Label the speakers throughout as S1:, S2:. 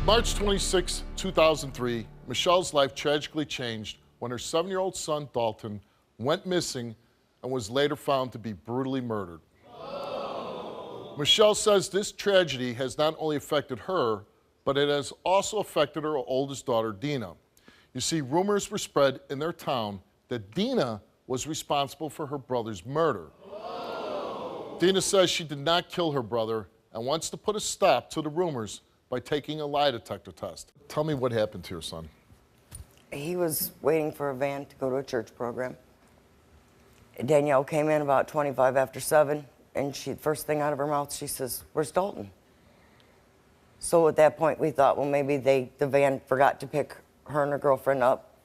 S1: March 26, 2003, Michelle's life tragically changed when her 7-year-old son, Dalton, went missing and was later found to be brutally murdered. Michelle says this tragedy has not only affected her, but it has also affected her oldest daughter, Deana. You see, rumors were spread in their town that Deana was responsible for her brother's murder. Deana says she did not kill her brother and wants to put a stop to the rumors by taking a lie detector test. Tell me what happened to your son.
S2: He was waiting for a van to go to a church program. Danielle came in about 25 after 7, and first thing out of her mouth, she says, "Where's Dalton?" So at that point, we thought, well, maybe the van forgot to pick her and her girlfriend up.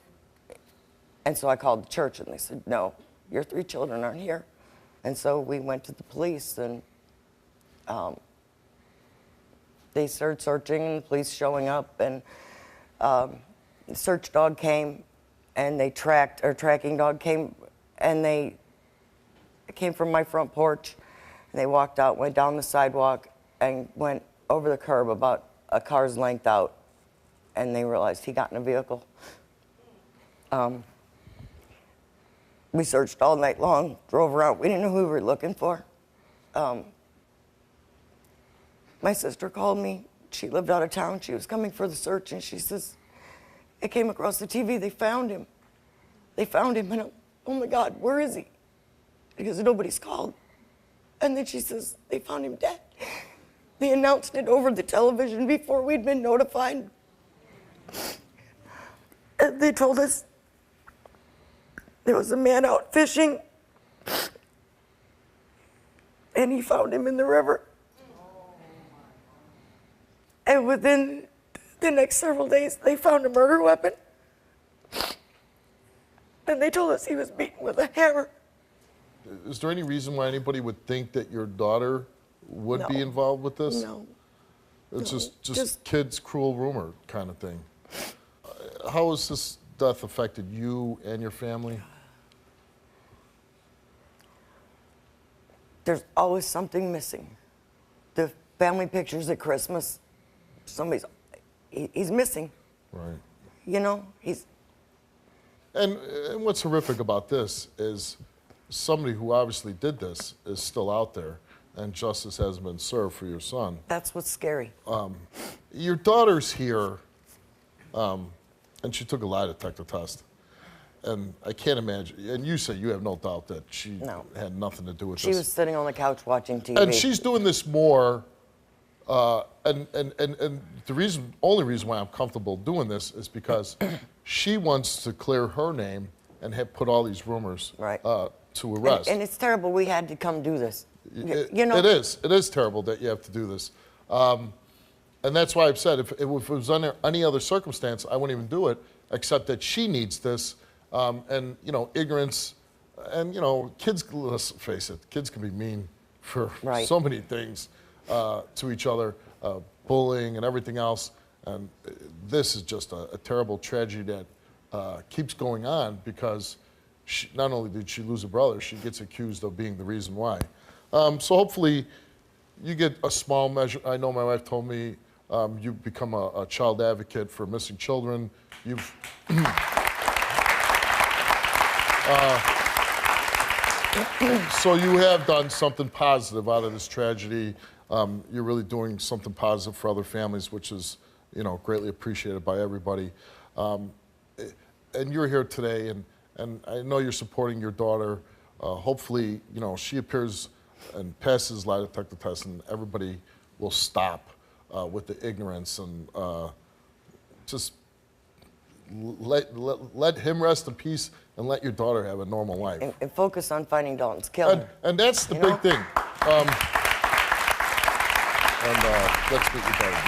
S2: And so I called the church, and they said, "No, your 3 children aren't here." And so we went to the police, and they started searching, and the police showing up, and the search dog came, and tracking dog came, and they came from my front porch, and they walked out, went down the sidewalk, and went over the curb about a car's length out, and they realized he got in a vehicle. We searched all night long, drove around. We didn't know who we were looking for. My sister called me. She lived out of town. She was coming for the search, and she says, "I came across the TV. They found him. They found him." And oh my God, where is he? Because nobody's called. And then she says, "They found him dead." They announced it over the television before we'd been notified. And they told us there was a man out fishing, and he found him in the river. And within the next several days, they found a murder weapon. And they told us he was beaten with a hammer.
S1: Is there any reason why anybody would think that your daughter would be involved with this?
S2: No.
S1: It's just kids' cruel rumor kind of thing. How has this death affected you and your family?
S2: There's always something missing. The family pictures at Christmas, he's missing.
S1: Right.
S2: You know,
S1: And what's horrific about this is somebody who obviously did this is still out there, and justice hasn't been served for your son.
S2: That's what's scary.
S1: Your daughter's here, and she took a lie detector test. And I can't imagine, and you say you have no doubt that she had nothing to do with this.
S2: She was sitting on the couch watching TV.
S1: And she's doing this more, and the only reason why I'm comfortable doing this is because she wants to clear her name and have put all these rumors to arrest.
S2: And it's terrible we had to come do this. You know?
S1: It is terrible that you have to do this. And that's why I've said if it was under any other circumstance, I wouldn't even do it, except that she needs this. And, you know, ignorance, and, you know, kids, let's face it, kids can be mean for so many things to each other, bullying and everything else. And this is just a terrible tragedy that keeps going on because not only did she lose a brother, she gets accused of being the reason why. So hopefully you get a small measure. I know my wife told me you've become a child advocate for missing children. You've... So you have done something positive out of this tragedy. You're really doing something positive for other families, which is, you know, greatly appreciated by everybody. And you're here today, and I know you're supporting your daughter. Hopefully, you know, she appears and passes lie detector test, and everybody will stop with the ignorance and just let him rest in peace and let your daughter have a normal life.
S2: And focus on finding Dalton's killer.
S1: And that's the big thing. And let's meet your daughter.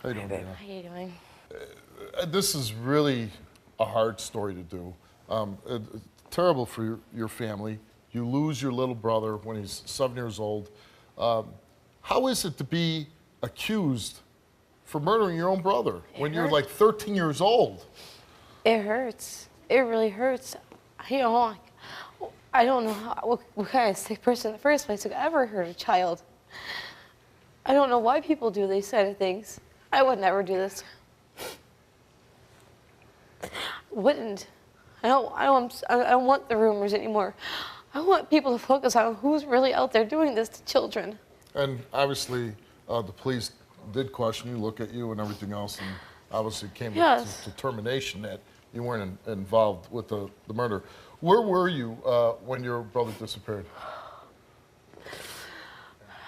S1: How you doing, Deana?
S3: How you doing?
S1: This is really a hard story to do. It's terrible for your family. You lose your little brother when he's 7 years old. How is it to be accused for murdering your own brother when you're like 13 years old?
S3: It hurts. It really hurts. You know, I don't know what kind of sick person in the first place could ever hurt a child. I don't know why people do these kind of things. I would never do this. Wouldn't. I don't want the rumors anymore. I want people to focus on who's really out there doing this to children.
S1: And obviously, the police did question you, look at you, and everything else, and obviously came to determination that you weren't involved with the murder. Where were you when your brother disappeared?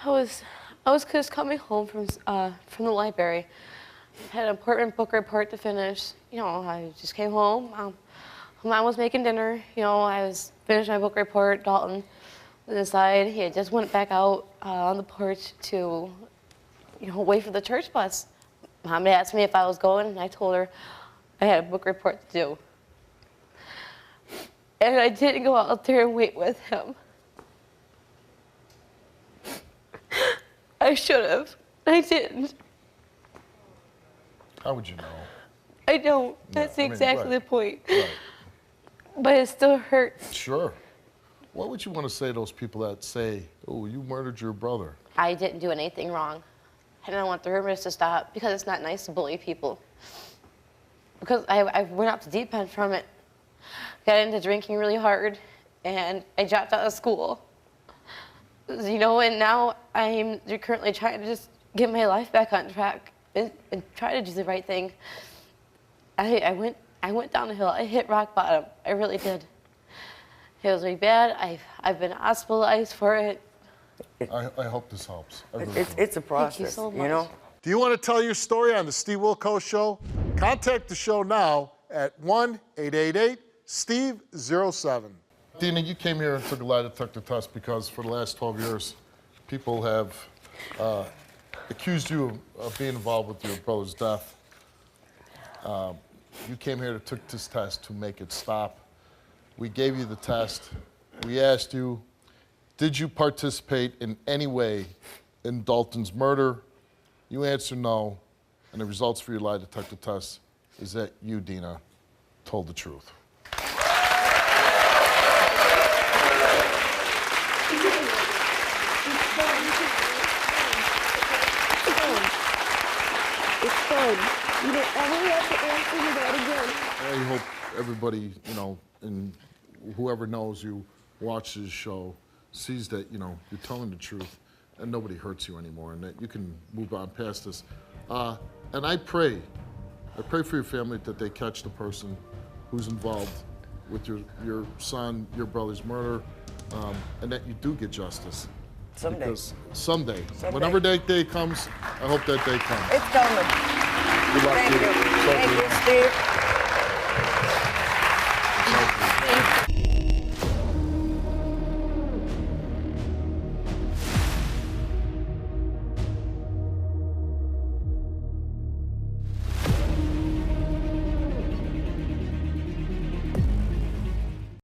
S3: I was just coming home from the library. I had an important book report to finish. You know, I just came home. Mom was making dinner. You know, I was finishing my book report. Dalton was inside. He had just went back out on the porch to, you know, wait for the church bus. Mom asked me if I was going, and I told her I had a book report to do. And I didn't go out there and wait with him. I should have. I didn't.
S1: How would you know?
S3: I don't. That's exactly the point.
S1: Right.
S3: But it still hurts.
S1: Sure. What would you want to say to those people that say, oh, you murdered your brother?
S3: I didn't do anything wrong. And I want the rumors to stop because it's not nice to bully people. Because I went off the deep end from it. Got into drinking really hard, and I dropped out of school. You know, and now I'm currently trying to just get my life back on track and try to do the right thing. I went down the hill. I hit rock bottom. I really did. It was really bad. I've been hospitalized for it.
S1: I hope this helps.
S2: It's a process,
S3: Thank you so much.
S2: you know?
S1: Do you want to tell your story on the Steve Wilkos Show? Contact the show now at 1-888-STEVE-07. Deana, you came here and took a lie detector test because for the last 12 years, people have accused you of being involved with your brother's death. You came here to take this test to make it stop. We gave you the test. We asked you, did you participate in any way in Dalton's murder? You answered no, and the results for your lie detector test is that you, Deana, told the truth.
S3: It's fun. You don't ever have to answer me that again.
S1: I hope everybody, you know, and whoever knows you, watches the show, sees that, you know, you're telling the truth and nobody hurts you anymore and that you can move on past this. And I pray for your family that they catch the person who's involved with your son, your brother's murder, and that you do get justice.
S2: Someday.
S1: Because someday, whenever that day comes, I hope that day comes.
S2: It's coming.
S1: Good luck
S2: Thank
S1: to
S2: you. Thank you, Steve.